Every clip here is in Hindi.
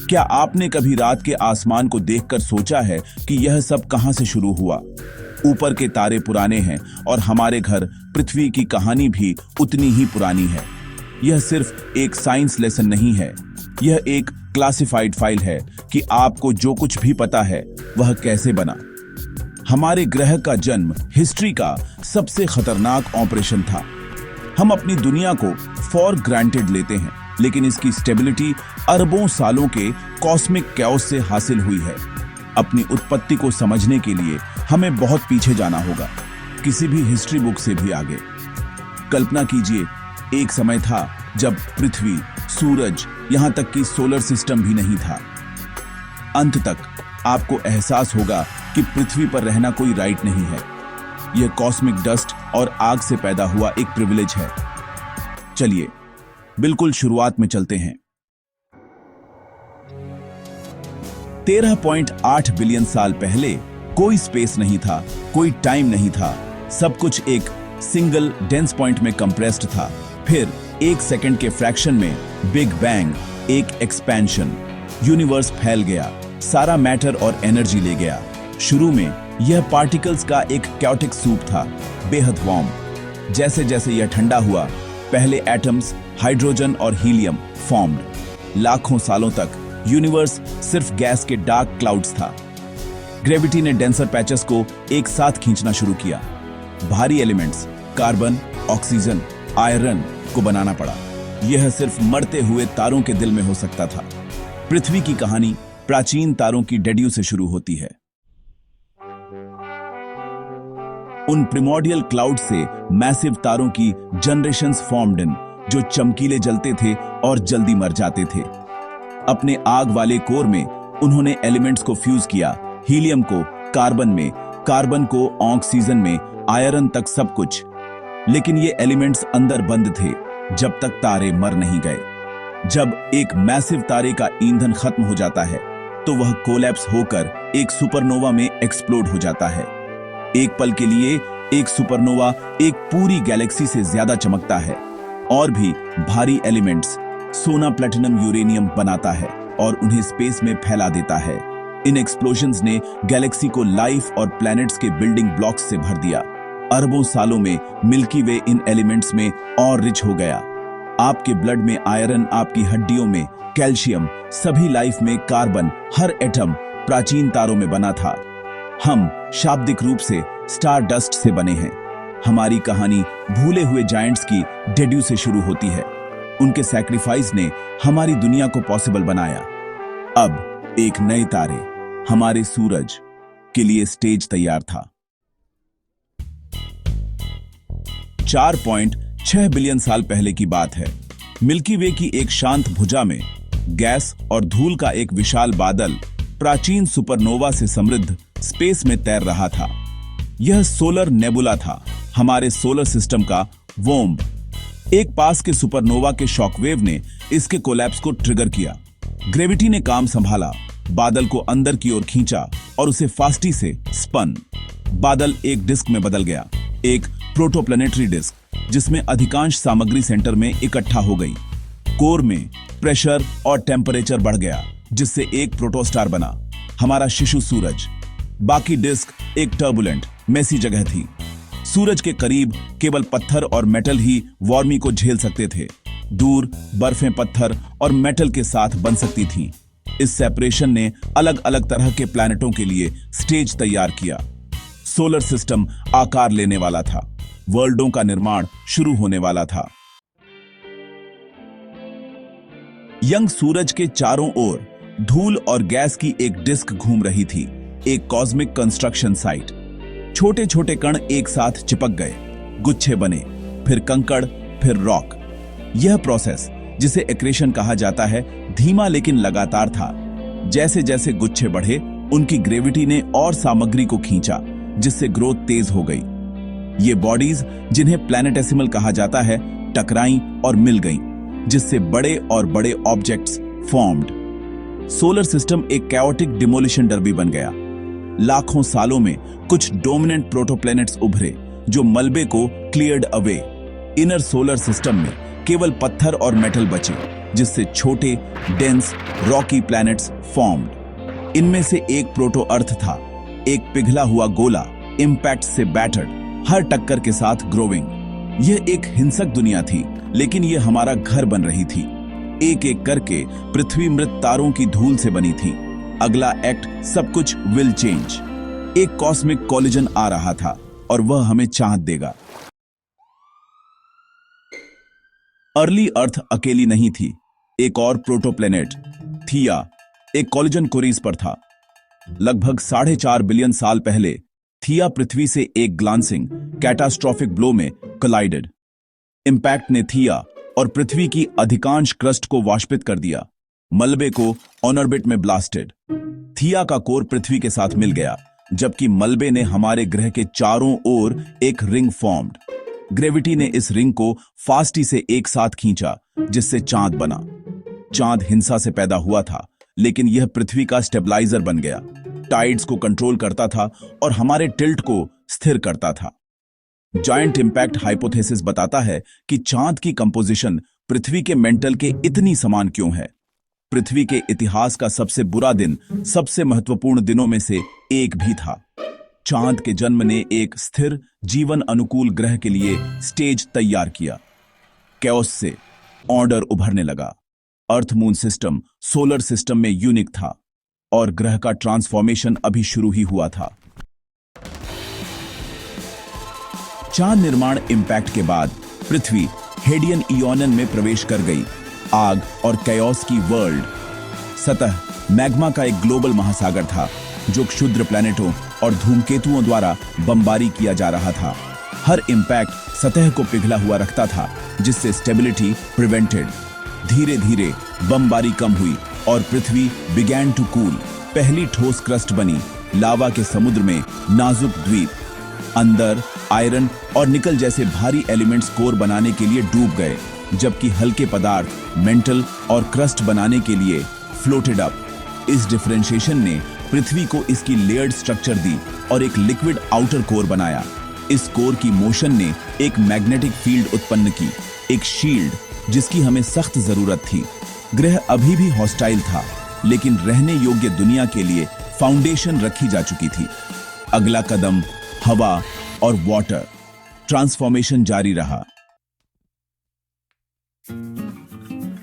क्या आपने कभी रात के आसमान को देखकर सोचा है कि यह सब कहां से शुरू हुआ? ऊपर के तारे पुराने हैं और हमारे घर पृथ्वी की कहानी भी उतनी ही पुरानी है। यह सिर्फ एक साइंस लेसन नहीं है, यह एक क्लासिफाइड फाइल है कि आपको जो कुछ भी पता है वह कैसे बना। हमारे ग्रह का जन्म हिस्ट्री का सबसे खतरनाक ऑपरेशन था। हम अपनी दुनिया को फॉर ग्रांटेड लेते हैं, लेकिन इसकी स्टेबिलिटी अरबों सालों के कॉस्मिक कैओस से हासिल हुई है। अपनी उत्पत्ति को समझने के लिए हमें बहुत पीछे जाना होगा, किसी भी हिस्ट्री बुक से भी आगे। कल्पना कीजिए, एक समय था जब पृथ्वी, सूरज, यहां तक कि सोलर सिस्टम भी नहीं था। अंत तक आपको एहसास होगा कि पृथ्वी पर रहना कोई राइट नहीं है। यह कॉस्मिक डस्ट और आग से पैदा हुआ एक प्रिविलेज है। चलिए बिल्कुल शुरुआत में चलते हैं। 13.8 बिलियन साल पहले कोई स्पेस नहीं था, कोई टाइम नहीं था। सब कुछ एक सिंगल डेंस पॉइंट में कंप्रेस्ड था। फिर एक सेकंड के फ्रैक्शन में बिग बैंग, एक एक्सपेंशन, यूनिवर्स फैल गया, सारा मैटर और एनर्जी ले गया। शुरू में यह पार्टिकल्स का एक कैओटिक सूप था, बेहद वार्म। जैसे जैसे यह ठंडा हुआ, पहले एटम्स, हाइड्रोजन और हीलियम फॉर्म्ड। लाखों सालों तक यूनिवर्स सिर्फ गैस के डार्क क्लाउड्स था। ग्रेविटी ने डेंसर पैचेस को एक साथ खींचना शुरू किया। भारी एलिमेंट्स, कार्बन, ऑक्सीजन, आयरन को बनाना पड़ा। यह सिर्फ मरते हुए तारों के दिल में हो सकता था। पृथ्वी की कहानी प्राचीन तारों की डेड्यू से शुरू होती है। उन प्रिमोर्डियल क्लाउड से मैसिव तारों की जनरेशंस फॉर्म्ड इन, जो चमकीले जलते थे और जल्दी मर जाते थे। अपने आग वाले कोर में उन्होंने एलिमेंट्स को फ्यूज किया, हीलियम को कार्बन में, कार्बन को ऑक्सीजन में, आयरन तक सब कुछ। लेकिन ये एलिमेंट्स अंदर बंद थे जब तक तारे मर नहीं गए। जब एक मैसिव तारे का ईंधन खत्म हो जाता है तो वह कोलैप्स होकर एक सुपरनोवा में एक्सप्लोड हो जाता है। एक पल के लिए एक सुपरनोवा एक पूरी गैलेक्सी से ज्यादा चमकता है। और भी भारी एलिमेंट्स, सोना, प्लैटिनम, यूरेनियम बनाता है और उन्हें स्पेस में फैला देता है। इन एक्सप्लोजन्स ने गैलेक्सी को लाइफ और प्लैनेट्स के बिल्डिंग ब्लॉक्स से भर दिया। अरबों सालों में मिल्की वे इन एलिमेंट्स में और रिच हो गया। आपके ब्लड में आयरन, आपकी हड्डियों में कैल्शियम, सभी लाइफ में कार्बन, हर एटम प्राचीन तारों में बना था। हम शाब्दिक रूप से स्टार डस्ट से बने हैं। हमारी कहानी भूले हुए जायंट्स की डेड्यू से शुरू होती है। उनके सैक्रिफाइस ने हमारी दुनिया को पॉसिबल बनाया। अब एक नए तारे, हमारे सूरज के लिए स्टेज तैयार था। 4.6 बिलियन साल पहले की बात है। मिल्की वे की एक शांत भुजा में गैस और धूल का एक विशाल बादल प्राचीन सुपरनोवा से समृद्ध स्पेस में तैर रहा था। यह सोलर नेबुला था, हमारे सोलर सिस्टम का वोम्ब। एक पास के सुपरनोवा के शॉकवेव ने इसके कोलैप्स को ट्रिगर किया। ग्रेविटी ने काम संभाला, बादल को अंदर की ओर खींचा और उसे फास्टी से स्पन। बादल एक डिस्क में बदल गया, एक प्रोटोप्लैनेटरी डिस्क, जिसमें अधिकांश सामग्री सेंटर में इकट्ठा हो गई। कोर में प्रेशर और टेम्परेचर बढ़ गया, जिससे एक प्रोटोस्टार बना, हमारा शिशु सूरज। बाकी डिस्क एक टर्बुलेंट, मेसी जगह थी। सूरज के करीब केवल पत्थर और मेटल ही वार्मी को झेल सकते थे। दूर बर्फें पत्थर और मेटल के साथ बन सकती थीं। इस सेपरेशन ने अलग अलग तरह के प्लैनेटों के लिए स्टेज तैयार किया। सोलर सिस्टम आकार लेने वाला था, वर्ल्डों का निर्माण शुरू होने वाला था। यंग सूरज के चारों ओर धूल और गैस की एक डिस्क घूम रही थी, एक कॉस्मिक कंस्ट्रक्शन साइट। छोटे छोटे कण एक साथ चिपक गए, गुच्छे बने, फिर कंकड़, फिर रॉक। यह प्रोसेस, जिसे एक्रेशन कहा जाता है, धीमा लेकिन लगातार था। जैसे जैसे गुच्छे बढ़े, उनकी ग्रेविटी ने और सामग्री को खींचा, जिससे ग्रोथ तेज हो गई। ये बॉडीज, जिन्हें प्लैनेटेसिमल कहा जाता है, टकराई और मिल गईं, जिससे बड़े और बड़े ऑब्जेक्ट्स फॉर्म्ड। सोलर सिस्टम एक कैओटिक डिमोलिशन डर्बी बन गया। लाखों सालों में कुछ डोमिनेंट प्रोटोप्लैनेट्स उभरे, जो मलबे को cleared away. Inner solar system में केवल पत्थर और मेटल बचे, जिससे छोटे डेंस रॉकी प्लैनेट्स फॉर्म्ड। इनमें से एक प्रोटो अर्थ था, एक पिघला हुआ गोला, इंपैक्ट से बैटर्ड, हर टक्कर के साथ ग्रोविंग। यह एक हिंसक दुनिया थी, लेकिन यह हमारा घर बन रही थी। एक एक करके पृथ्वी मृत तारों की धूल से बनी थी। अगला एक्ट सब कुछ विल चेंज। एक कॉस्मिक कॉलिजन आ रहा था और वह हमें चांद देगा। अर्ली अर्थ अकेली नहीं थी। एक और प्रोटोप्लेनेट थिया एक कॉलिजन कोरिस पर था। लगभग 4.5 बिलियन साल पहले थिया पृथ्वी से एक ग्लांसिंग कैटास्ट्रॉफिक ब्लो में कोलाइडेड। इंपैक्ट ने थिया और पृथ्वी की अधिकांश क्रस्ट को वाष्पित कर दिया, मलबे को ऑनऑर्बिट में ब्लास्टेड। थिया का कोर पृथ्वी के साथ मिल गया, जबकि मलबे ने हमारे ग्रह के चारों ओर एक रिंग फॉर्म्ड। ग्रेविटी ने इस रिंग को फास्टी से एक साथ खींचा, जिससे चांद बना। चांद हिंसा से पैदा हुआ था, लेकिन यह पृथ्वी का स्टेबलाइजर बन गया। टाइड्स को कंट्रोल करता था और हमारे टिल्ट को स्थिर करता था। जायंट इंपैक्ट हाइपोथेसिस बताता है कि चांद की कंपोजिशन पृथ्वी के मेंटल के इतनी समान क्यों है। पृथ्वी के इतिहास का सबसे बुरा दिन सबसे महत्वपूर्ण दिनों में से एक भी था। चांद के जन्म ने एक स्थिर जीवन अनुकूल ग्रह के लिए स्टेज तैयार किया। कैओस से ऑर्डर उभरने लगा। Earth moon system solar system में यूनिक था और ग्रह का ट्रांसफॉर्मेशन अभी शुरू ही हुआ था। चांद निर्माण इंपैक्ट के बाद पृथ्वी हेडियन इयोनन में प्रवेश कर गई। आग और कैओस की वर्ल्ड। सतह मैग्मा का एक ग्लोबल महासागर था, जो क्षुद्र प्लैनेटों और धूमकेतुओं द्वारा बमबारी किया जा रहा था। हर इंपैक्ट सतह को पिघला हुआ रखता था, जिससे स्टेबिलिटी प्रिवेंटेड। धीरे धीरे बमबारी कम हुई और पृथ्वी बिगैन टू कूल। पहली ठोस क्रस्ट बनी। लावा के समुद्र में नाजुक द्वीप। अंदर आयरन और निकल जैसे भारी एलिमेंट्स कोर बनाने के लिए डूब गए, जबकि हल्के पदार्थ मेंटल और क्रस्ट बनाने के लिए फ्लोटेड अप। इस डिफरेंशिएशन ने पृथ्वी को इसकी लेयर्ड स्ट्रक्चर दी और एक लिक्विड आउटर कोर बनाया। इस कोर की मोशन ने एक मैग्नेटिक फील्ड उत्पन्न की, एक शील्ड जिसकी हमें सख्त जरूरत थी। ग्रह अभी भी हॉस्टाइल था, लेकिन रहने योग्य दुनिया के लिए फाउंडेशन रखी जा चुकी थी। अगला कदम हवा और वाटर। ट्रांसफॉर्मेशन जारी रहा।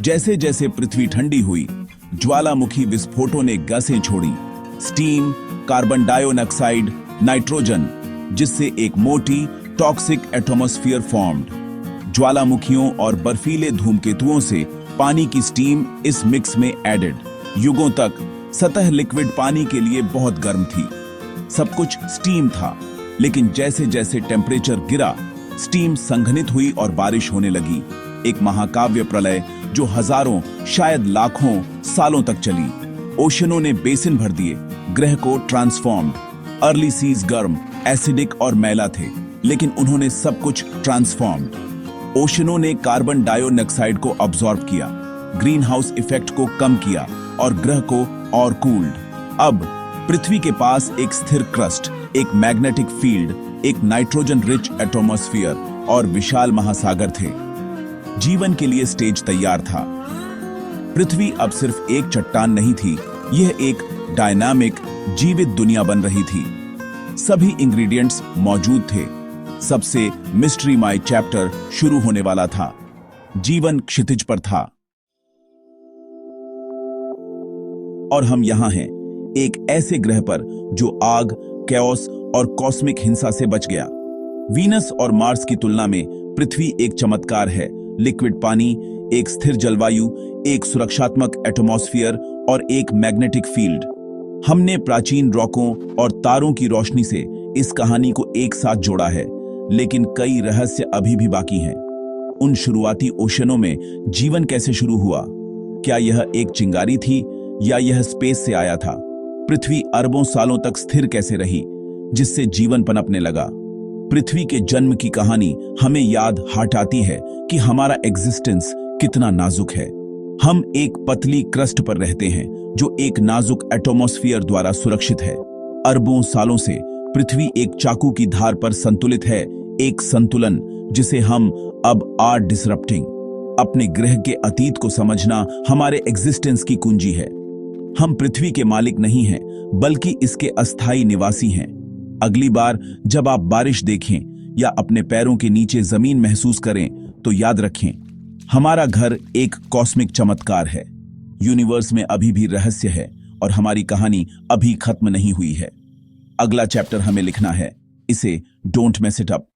जैसे जैसे पृथ्वी ठंडी हुई, ज्वालामुखी विस्फोटों ने गैसें छोड़ी। स्टीम, कार्बन डाइऑक्साइड, नाइट्रोजन, जिससे एक मोटी टॉक्सिक एटमॉस्फेयर फॉर्म्ड। ज्वालामुखियों और बर्फीले धूमकेतुओं से पानी की स्टीम इस मिक्स में एडेड। युगों तक सतह लिक्विड पानी के लिए बहुत गर्म थी। सब कुछ स्टीम था, लेकिन जैसे जैसे टेम्परेचर गिरा, स्टीम संघनित हुई और बारिश होने लगी। एक महाकाव्य प्रलय जो हजारों शायद लाखों सालों तक चली। ओशनों ने बेसिन भर दिए, ग्रह को ट्रांसफॉर्म्ड। अर्ली सीज गर्म, एसिडिक और मैला थे, लेकिन उन्होंने सब कुछ ट्रांसफॉर्म्ड। ओशनों ने कार्बन डाइऑक्साइड को अब्सॉर्ब किया, ग्रीन हाउस इफेक्ट को कम किया और ग्रह को और कूल्ड। अब पृथ्वी के पास एक स्थिर क्रस्ट, एक मैग्नेटिक फील्ड, एक नाइट्रोजन रिच एटमॉस्फेयर और विशाल महासागर थे। जीवन के लिए स्टेज तैयार था। पृथ्वी अब सिर्फ एक चट्टान नहीं थी, यह एक डायनामिक जीवित दुनिया बन रही थी। सभी इंग्रेडिएंट्स मौजूद थे। सबसे मिस्ट्रीमय चैप्टर शुरू होने वाला था। जीवन क्षितिज पर था और हम यहां हैं, एक ऐसे ग्रह पर जो आग, कैओस और कॉस्मिक हिंसा से बच गया। वीनस और मार्स की तुलना में पृथ्वी एक चमत्कार है। लिक्विड पानी, एक स्थिर जलवायु, एक सुरक्षात्मक एटमॉस्फेयर और एक मैग्नेटिक फील्ड। हमने प्राचीन रॉकों और तारों की रोशनी से इस कहानी को एक साथ जोड़ा है, लेकिन कई रहस्य अभी भी बाकी हैं। उन शुरुआती ओशनों में जीवन कैसे शुरू हुआ? क्या यह एक चिंगारी थी या यह स्पेस से आया था? पृथ्वी अरबों सालों तक स्थिर कैसे रही, जिससे जीवन पनपने लगा? पृथ्वी के जन्म की कहानी हमें याद हटाती है कि हमारा एग्जिस्टेंस कितना नाजुक है। हम एक पतली क्रस्ट पर रहते हैं जो एक नाजुक एटमॉस्फेयर द्वारा सुरक्षित है। अरबों सालों से पृथ्वी एक चाकू की धार पर संतुलित है, एक संतुलन जिसे हम अब आर डिसरप्टिंग। अपने ग्रह के अतीत को समझना हमारे एग्जिस्टेंस की कुंजी है। हम पृथ्वी के मालिक नहीं हैं, बल्कि इसके अस्थायी निवासी हैं। अगली बार जब आप बारिश देखें या अपने पैरों के नीचे जमीन महसूस करें, तो याद रखें, हमारा घर एक कॉस्मिक चमत्कार है। यूनिवर्स में अभी भी रहस्य है और हमारी कहानी अभी खत्म नहीं हुई है। अगला चैप्टर हमें लिखना है, इसे डोंट मेस इट अप।